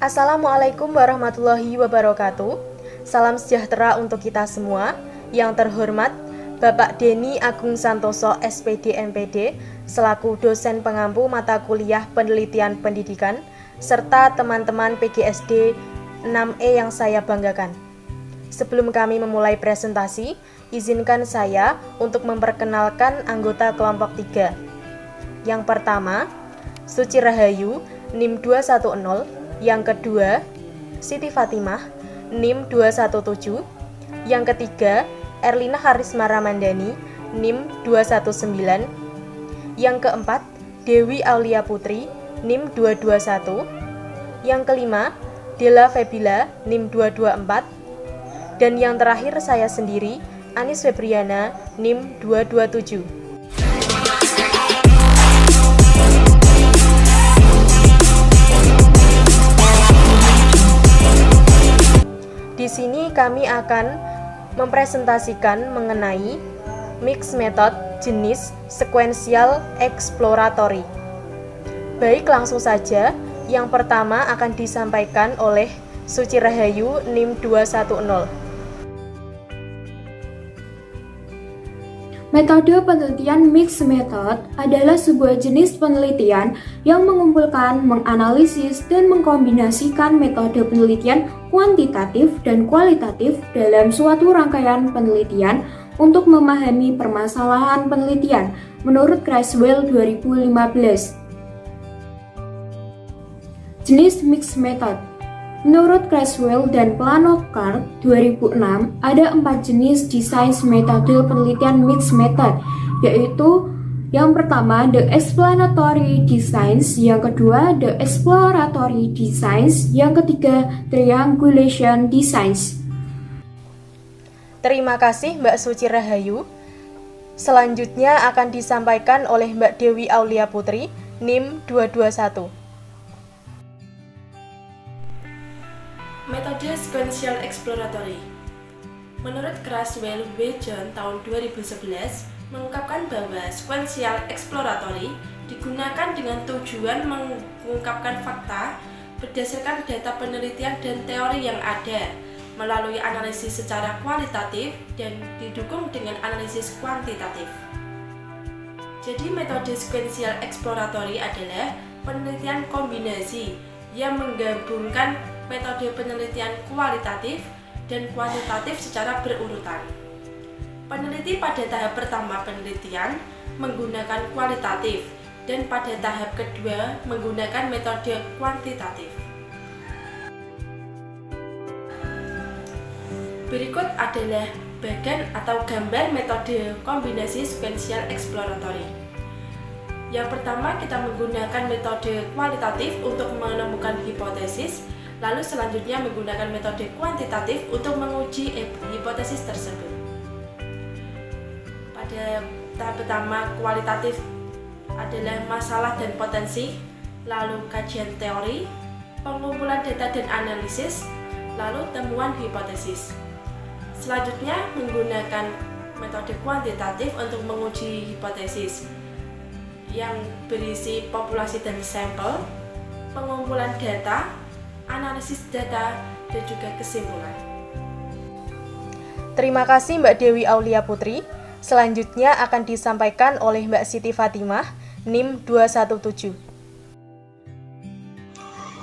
Assalamualaikum warahmatullahi wabarakatuh. Salam sejahtera untuk kita semua. Yang terhormat Bapak Denny Agung Santoso SPD MPD selaku dosen pengampu mata kuliah penelitian pendidikan serta teman-teman PGSD 6E yang saya banggakan. Sebelum kami memulai presentasi, izinkan saya untuk memperkenalkan anggota kelompok 3. Yang pertama, Suci Rahayu NIM 210. Yang kedua, Siti Fatimah NIM 217. Yang ketiga, Erlina Harisma Ramandani NIM 219. Yang keempat, Dewi Aulia Putri NIM 221. Yang kelima, Della Febila NIM 224. Dan yang terakhir saya sendiri, Anis Febriana NIM 227. Di sini kami akan mempresentasikan mengenai mixed method jenis sequential exploratory. Baik, langsung saja. Yang pertama akan disampaikan oleh Suci Rahayu NIM 210. Metode penelitian mixed method adalah sebuah jenis penelitian yang mengumpulkan, menganalisis, dan mengkombinasikan metode penelitian kuantitatif dan kualitatif dalam suatu rangkaian penelitian untuk memahami permasalahan penelitian menurut Creswell 2015. Jenis mixed method. Menurut Creswell dan Planochart 2006, ada 4 jenis desain metode penelitian mixed method, yaitu yang pertama, the explanatory designs, yang kedua, the exploratory designs, yang ketiga, triangulation designs. Terima kasih Mbak Suci Rahayu. Selanjutnya akan disampaikan oleh Mbak Dewi Aulia Putri, NIM 221. Metode sequential exploratory. Menurut Creswell W. John tahun 2011 mengungkapkan bahwa sequential exploratory digunakan dengan tujuan mengungkapkan fakta berdasarkan data penelitian dan teori yang ada melalui analisis secara kualitatif dan didukung dengan analisis kuantitatif. Jadi metode sequential exploratory adalah penelitian kombinasi yang menggabungkan metode penelitian kualitatif dan kuantitatif secara berurutan. Peneliti pada tahap pertama penelitian menggunakan kualitatif dan pada tahap kedua menggunakan metode kuantitatif. Berikut adalah bagan atau gambar metode kombinasi sequential exploratory. Yang pertama, kita menggunakan metode kualitatif untuk menemukan hipotesis. Lalu selanjutnya menggunakan metode kuantitatif untuk menguji hipotesis tersebut. Pada tahap pertama kualitatif adalah masalah dan potensi, lalu kajian teori, pengumpulan data dan analisis, lalu temuan hipotesis. Selanjutnya menggunakan metode kuantitatif untuk menguji hipotesis yang berisi populasi dan sampel, pengumpulan data, analisis data, dan juga kesimpulan. Terima kasih Mbak Dewi Aulia Putri. Selanjutnya akan disampaikan oleh Mbak Siti Fatimah, NIM 217.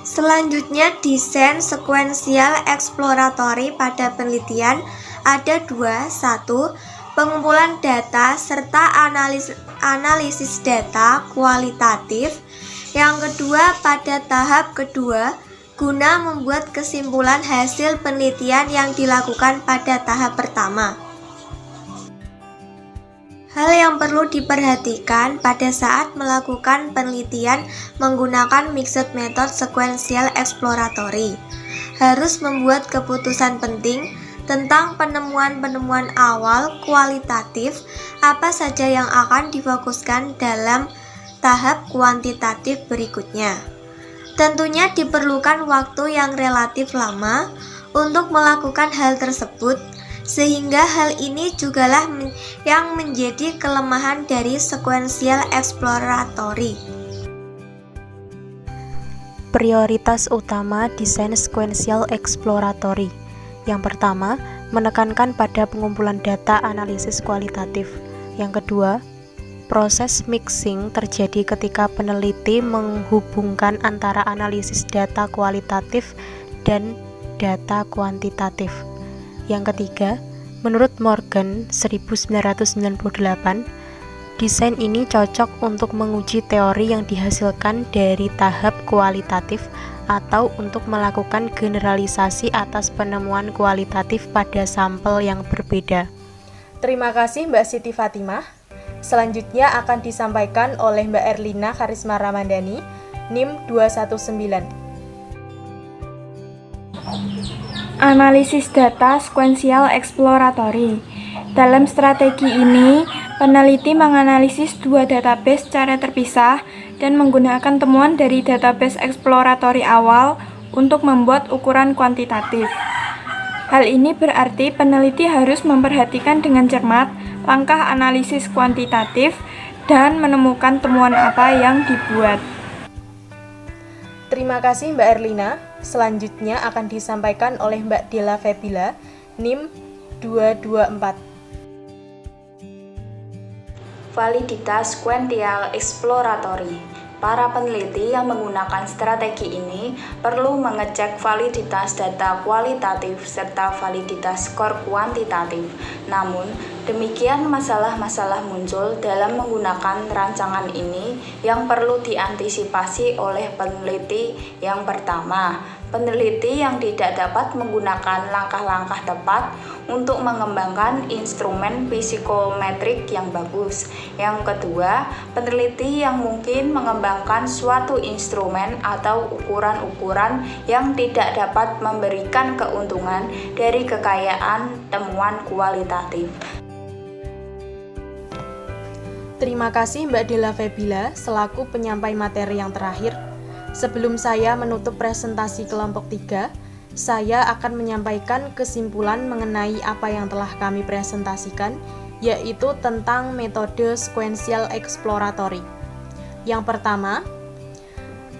Selanjutnya, desain sequential exploratory pada penelitian ada 2. 1. Pengumpulan data serta analisis data kualitatif. Yang kedua, pada tahap kedua, guna membuat kesimpulan hasil penelitian yang dilakukan pada tahap pertama. Hal yang perlu diperhatikan pada saat melakukan penelitian menggunakan mixed method sequential exploratory, harus membuat keputusan penting tentang penemuan-penemuan awal kualitatif apa saja yang akan difokuskan dalam tahap kuantitatif berikutnya. Tentunya diperlukan waktu yang relatif lama untuk melakukan hal tersebut, sehingga hal ini jugalah yang menjadi kelemahan dari sequential exploratory. Prioritas utama desain sequential exploratory. Yang pertama, menekankan pada pengumpulan data analisis kualitatif. Yang kedua, proses mixing terjadi ketika peneliti menghubungkan antara analisis data kualitatif dan data kuantitatif. Yang ketiga, menurut Morgan 1998, desain ini cocok untuk menguji teori yang dihasilkan dari tahap kualitatif atau untuk melakukan generalisasi atas penemuan kualitatif pada sampel yang berbeda. Terima kasih Mbak Siti Fatimah. Selanjutnya akan disampaikan oleh Mbak Erlina Karisma Ramadhani, NIM 219. Analisis data sequential exploratory. Dalam strategi ini, peneliti menganalisis dua database secara terpisah dan menggunakan temuan dari database eksploratory awal untuk membuat ukuran kuantitatif. Hal ini berarti peneliti harus memperhatikan dengan cermat langkah analisis kuantitatif dan menemukan temuan apa yang dibuat. Terima kasih Mbak Erlina. Selanjutnya akan disampaikan oleh Mbak Della Febila, NIM 224. Validitas sequential exploratory. Para peneliti yang menggunakan strategi ini perlu mengecek validitas data kualitatif serta validitas skor kuantitatif. Namun, demikian masalah-masalah muncul dalam menggunakan rancangan ini yang perlu diantisipasi oleh peneliti. Yang pertama, peneliti yang tidak dapat menggunakan langkah-langkah tepat untuk mengembangkan instrumen psikometrik yang bagus. Yang kedua, peneliti yang mungkin mengembangkan suatu instrumen atau ukuran-ukuran yang tidak dapat memberikan keuntungan dari kekayaan temuan kualitatif. Terima kasih Mbak Della Febila selaku penyampai materi yang terakhir. Sebelum saya menutup presentasi kelompok 3, saya akan menyampaikan kesimpulan mengenai apa yang telah kami presentasikan, yaitu tentang metode sequential exploratory. Yang pertama,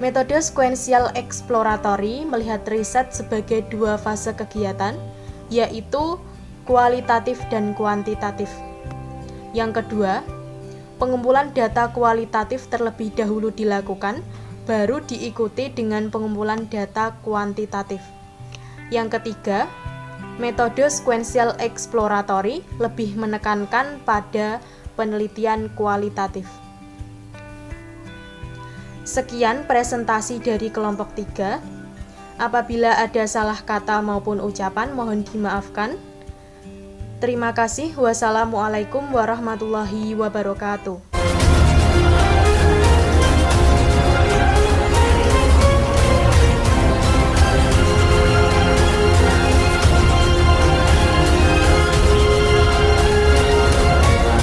metode sequential exploratory melihat riset sebagai dua fase kegiatan, yaitu kualitatif dan kuantitatif. Yang kedua, pengumpulan data kualitatif terlebih dahulu dilakukan, baru diikuti dengan pengumpulan data kuantitatif. Yang ketiga, metode sequential exploratory lebih menekankan pada penelitian kualitatif. Sekian presentasi dari kelompok 3. Apabila ada salah kata maupun ucapan, mohon dimaafkan. Terima kasih. Wassalamualaikum warahmatullahi wabarakatuh.